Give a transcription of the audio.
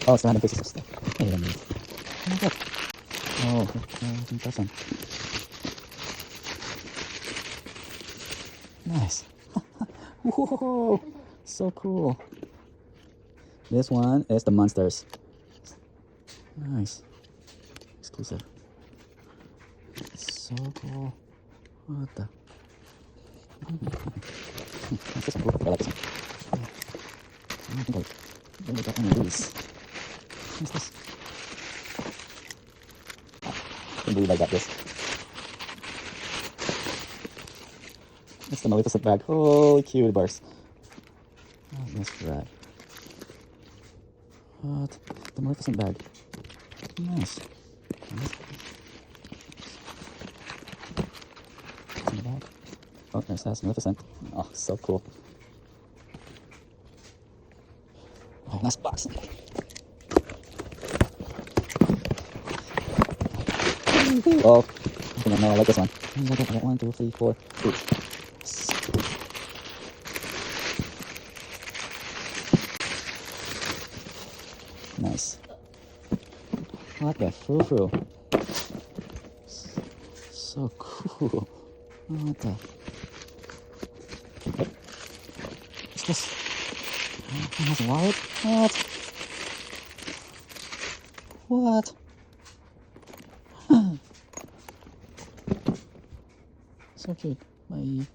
Oh, it's random pieces of stuff. Wait a minute. Oh my god. Oh, impression. Nice. Whoa, so cool. This one is the monsters. Nice. Exclusive. So cool. What the? That's just cool. I like this one. I don't think I really got any of these. What's this? I can't believe I got this. It's the Maleficent bag. Holy cute bars. Oh, nice drag. What? The Maleficent bag. Nice. What's in the bag? Oh, there's that Maleficent. Oh, so cool. Oh, nice box. Oh, I think I know I like this one. I got 1, 2, 3, 4. Ooh. Nice. What the frou-frou? So cool. What the? What's this? He has a wallet? What? What? So cute. Bye.